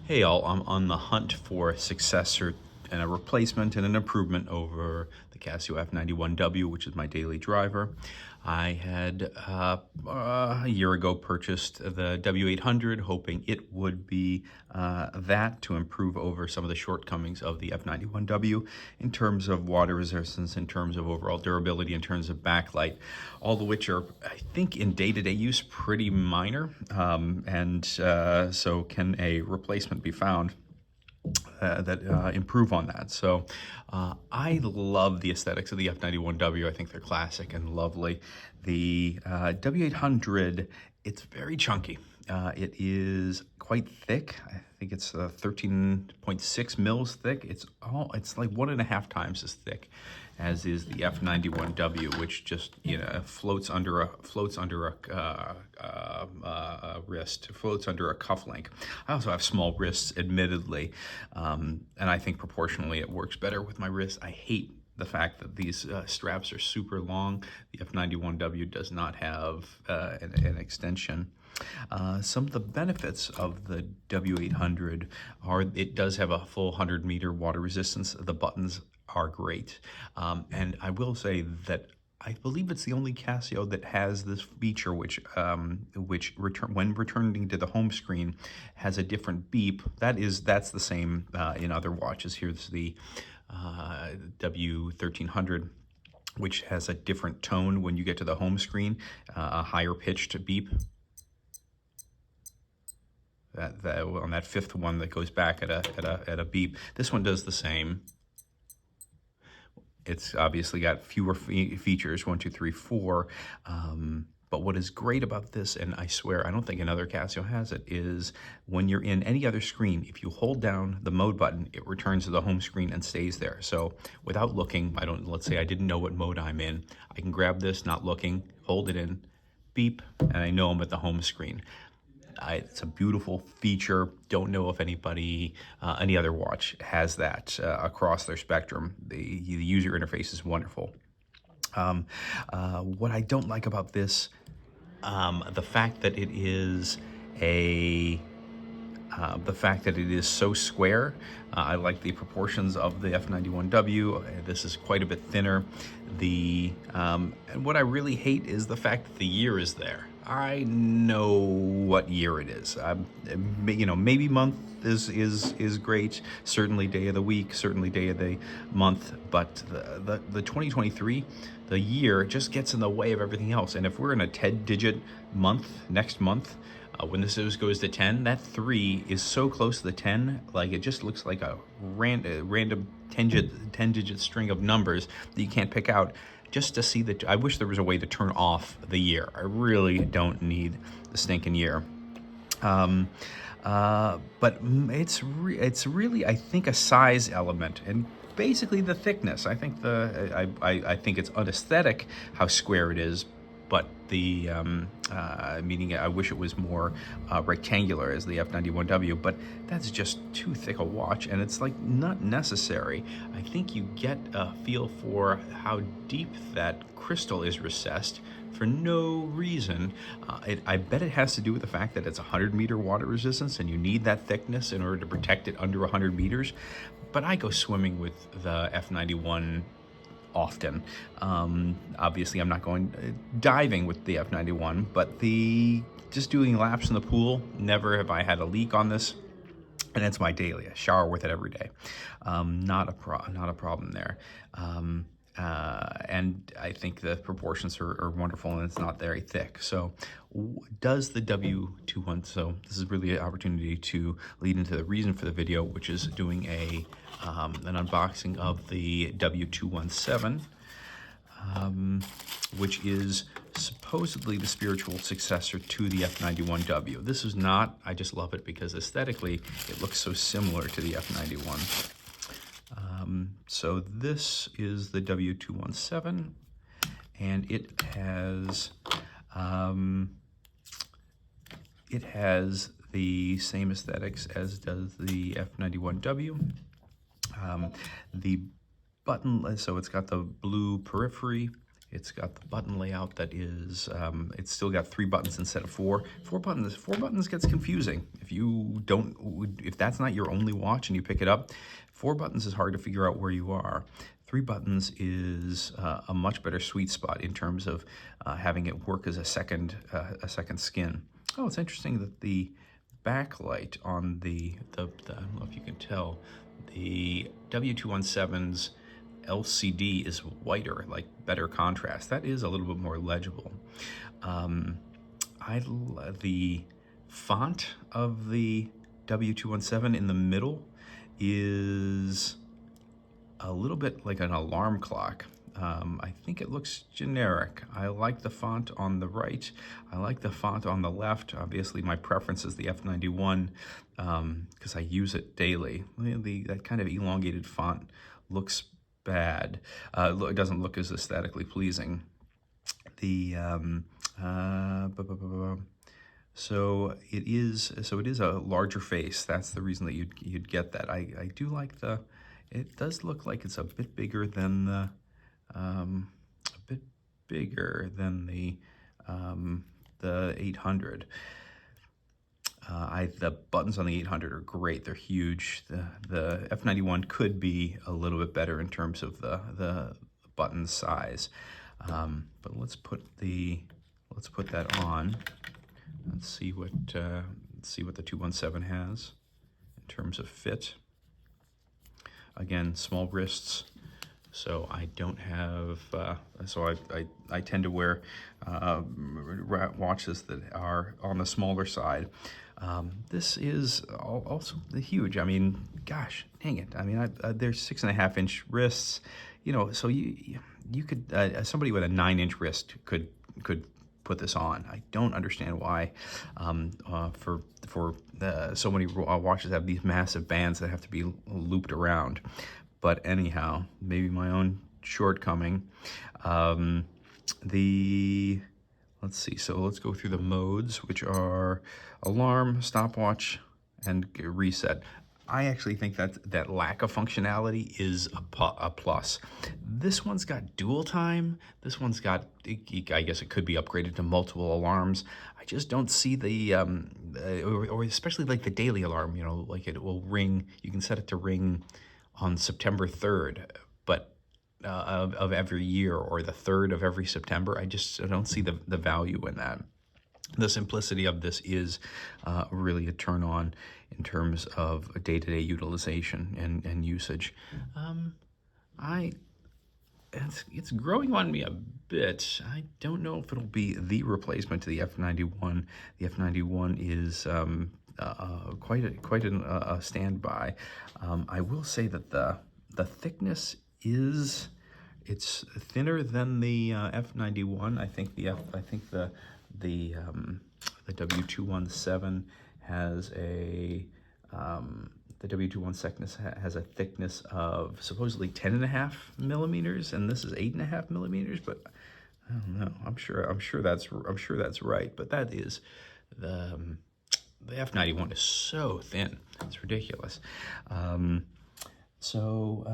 Hey y'all, I'm on the hunt for a successor and a replacement and an improvement over the Casio F-91W, which is my daily driver. I had a year ago purchased the W800, hoping it would be that to improve over some of the shortcomings of the F-91W in terms of water resistance, in terms of overall durability, in terms of backlight, all of which are, I think, in day-to-day use pretty minor, so can a replacement be found that improve on that. So I love the aesthetics of the F-91W. I think they're classic and lovely. The W800, it's very chunky. It is quite thick. I think it's 13.6 mils thick. It's like 1.5 times as thick as is the F-91W, which just floats under a wrist, floats under a cufflink. I also have small wrists, admittedly, and I think proportionally it works better with my wrists. I hate the fact that these straps are super long. The F-91W does not have an extension. Some of the benefits of the W800 are it does have a full 100-meter water resistance. The buttons are great. And I will say that I believe it's the only Casio that has this feature, which when returning to the home screen has a different beep. That's the same in other watches. Here's the W1300, which has a different tone when you get to the home screen, a higher pitched beep. On that fifth one that goes back at a beep. This one does the same. It's obviously got fewer features, 1, 2, 3, 4. But what is great about this, and I swear I don't think another Casio has it, is when you're in any other screen, if you hold down the mode button, it returns to the home screen and stays there. So without looking, let's say I didn't know what mode I'm in, I can grab this, not looking, hold it in, beep, and I know I'm at the home screen. It's a beautiful feature. Don't know if any other watch has that across their spectrum. The user interface is wonderful. What I don't like about this, the fact that it is so square. I like the proportions of the F-91W. This is quite a bit thinner. And what I really hate is the fact that the year is there. I know what year it is. Maybe month is great. Certainly day of the week. Certainly day of the month. But the 2023, the year just gets in the way of everything else. And if we're in a 10-digit month next month, when this goes to 10, that 3 is so close to the 10, like it just looks like a random 10-digit string of numbers that you can't pick out. Just to see that, I wish there was a way to turn off the year. I really don't need the stinking year. But it's really, I think, a size element and basically the thickness. I think I think it's unaesthetic how square it is, but meaning I wish it was more rectangular as the F-91W, but that's just too thick a watch, and it's like not necessary. I think you get a feel for how deep that crystal is recessed for no reason. I bet it has to do with the fact that it's 100-meter water resistance, and you need that thickness in order to protect it under 100 meters. But I go swimming with the F-91 often. Obviously, I'm not going diving with the F-91, but just doing laps in the pool, never have I had a leak on this, and it's my daily. I shower with it every day. Not a problem there. And I think the proportions are wonderful, and it's not very thick. So does the W21, so this is really an opportunity to lead into the reason for the video, which is doing an unboxing of the W217, which is supposedly the spiritual successor to the F-91W. This is not, I just love it because aesthetically it looks so similar to the F-91. So this is the W217, and it has the same aesthetics as does the F-91W. The button, so it's got the blue periphery. It's got the button layout that is, it's still got 3 buttons instead of 4. 4 buttons gets confusing. If that's not your only watch and you pick it up, 4 buttons is hard to figure out where you are. 3 buttons is a much better sweet spot in terms of having it work as a second skin. Oh, it's interesting that the backlight on the I don't know if you can tell, the W217's LCD is whiter, like better contrast. That is a little bit more legible. The font of the W217 in the middle is a little bit like an alarm clock. I think it looks generic. I like the font on the right. I like the font on the left. Obviously, my preference is the F91 because I use it daily. That kind of elongated font looks bad. It doesn't look as aesthetically pleasing. So it is a larger face. That's the reason that you'd get that. I do like it does look like it's a bit bigger than the the 800. The buttons on the 800 are great. They're huge. The F91 could be a little bit better in terms of the button size. But let's put that on. Let's see what the 217 has in terms of fit. Again, small wrists. So I don't have, I tend to wear watches that are on the smaller side. This is also huge. I mean, gosh, dang it. I mean, there's 6.5-inch wrists, so you could, somebody with a 9-inch wrist could put this on. I don't understand why so many watches have these massive bands that have to be looped around. But anyhow, maybe my own shortcoming. Let's see, so let's go through the modes, which are alarm, stopwatch, and reset. I actually think that lack of functionality is a plus. This one's got dual time. This one's got, I guess it could be upgraded to multiple alarms. I just don't see or especially like the daily alarm, like it will ring, you can set it to ring on September 3rd, but of every year, or the 3rd of every September. I don't see the value in that. The simplicity of this is really a turn on in terms of day-to-day utilization and usage. It's growing on me a bit. I don't know if it'll be the replacement to the F91. The F91 is quite a standby. I will say that the thickness it's thinner than the F91. I think the W217 has the W217 has a thickness of supposedly 10.5 millimeters, and this is 8.5 millimeters. But I don't know. I'm sure that's right. But that is the F91 is so thin. It's ridiculous. So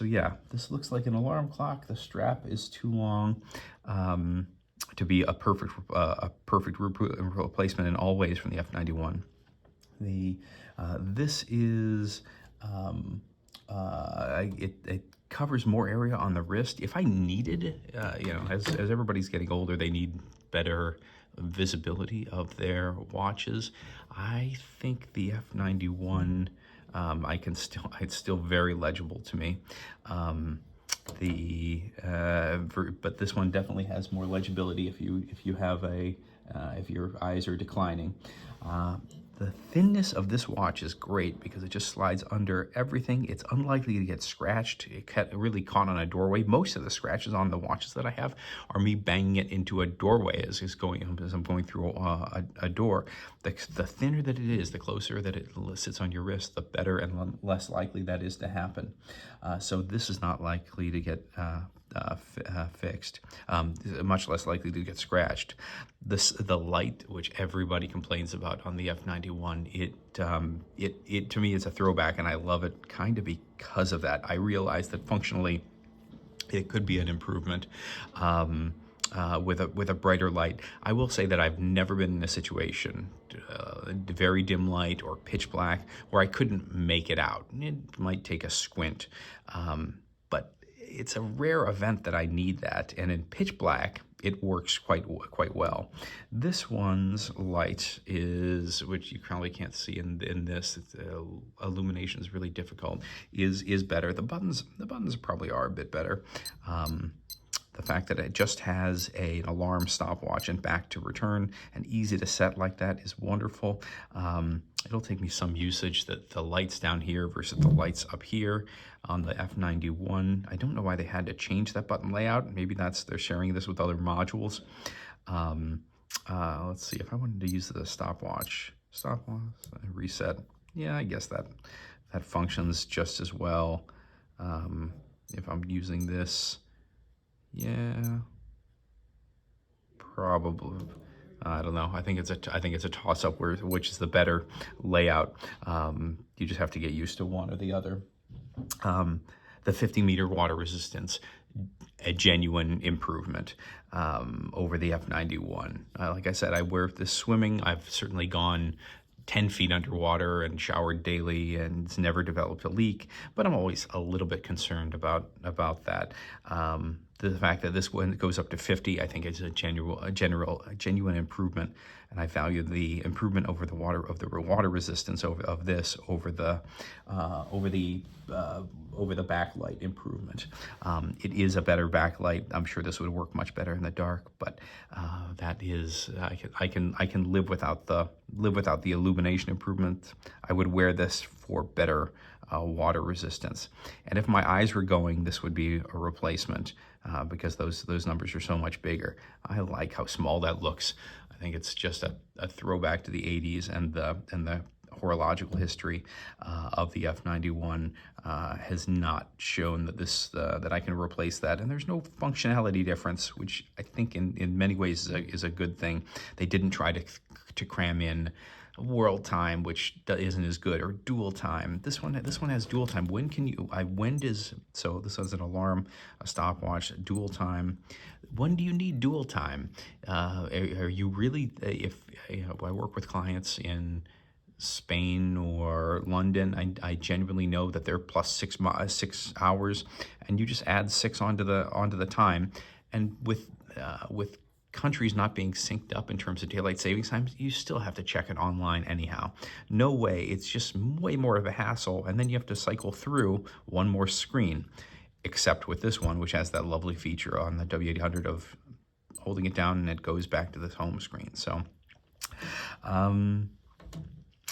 yeah, this looks like an alarm clock. The strap is too long to be a perfect replacement in all ways from the F91. This is it covers more area on the wrist. If I needed, as everybody's getting older, they need better visibility of their watches. I think the F91, it's still very legible to me. But this one definitely has more legibility if you have if your eyes are declining. The thinness of this watch is great because it just slides under everything. It's unlikely to get scratched. It really caught on a doorway. Most of the scratches on the watches that I have are me banging it into a doorway as I'm going through a door. The thinner that it is, the closer that it sits on your wrist, the better and less likely that is to happen. So this is not likely to get fixed, much less likely to get scratched. The light, which everybody complains about on the F91, it to me is a throwback, and I love it kind of because of that. I realize that functionally it could be an improvement. With a brighter light. I will say that I've never been in a situation, very dim light or pitch black, where I couldn't make it out. It might take a squint, but it's a rare event that I need that. And in pitch black, it works quite well. This one's light is, which you probably can't see in this, illumination is really difficult, is better. The buttons probably are a bit better. The fact that it just has an alarm stopwatch and back to return and easy to set like that is wonderful. It'll take me some usage, that the lights down here versus the lights up here on the F91. I don't know why they had to change that button layout. Maybe they're sharing this with other modules. Let's see, if I wanted to use the stopwatch reset. Yeah, I guess that functions just as well. If I'm using this, yeah, probably. I don't know. I think it's a toss-up which is the better layout. You just have to get used to one or the other. The 50-meter water resistance, a genuine improvement over the F91. Like I said, I wear this swimming. I've certainly gone 10 feet underwater and showered daily, and it's never developed a leak, but I'm always a little bit concerned about that. The fact that this one goes up to 50, I think, is a genuine improvement, and I value the improvement over the water resistance of this over the backlight improvement. It is a better backlight. I'm sure this would work much better in the dark, but that is, I can live without the illumination improvement. I would wear this for better water resistance. And if my eyes were going, this would be a replacement because those numbers are so much bigger. I like how small that looks. I think it's just a throwback to the 80s and the horological history of the F91 has not shown that that I can replace that, and there's no functionality difference, which I think in many ways is a good thing. They didn't try to cram in world time, which isn't as good, or dual time. This one has dual time. So this has an alarm, a stopwatch, dual time. When do you need dual time? Are you really, if I work with clients in Spain or London, I genuinely know that they're plus 6 hours, and you just add 6 onto the time, and with countries not being synced up in terms of daylight savings times, you still have to check it online anyhow. No way, it's just way more of a hassle, and then you have to cycle through one more screen, except with this one, which has that lovely feature on the W800 of holding it down and it goes back to the home screen. So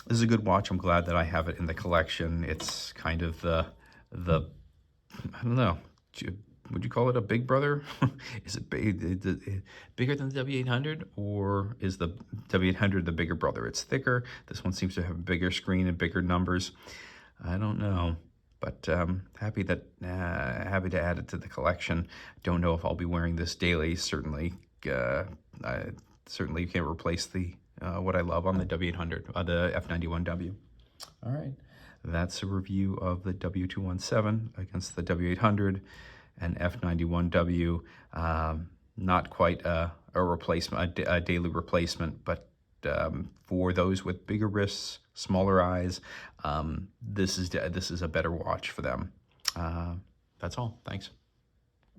this is a good watch. I'm glad that I have it in the collection. It's kind of the I don't know, would you call it a big brother? Is it bigger than the W800, or is the W800 the bigger brother? It's thicker. This one seems to have a bigger screen and bigger numbers. I don't know, but happy to add it to the collection. Don't know if I'll be wearing this daily. Certainly can't replace the what I love on the W800, the F91W. All right, that's a review of the W217 against the W800 and F91W. Not quite a replacement, a daily replacement, but for those with bigger wrists, smaller eyes, this is a better watch for them. That's all. Thanks.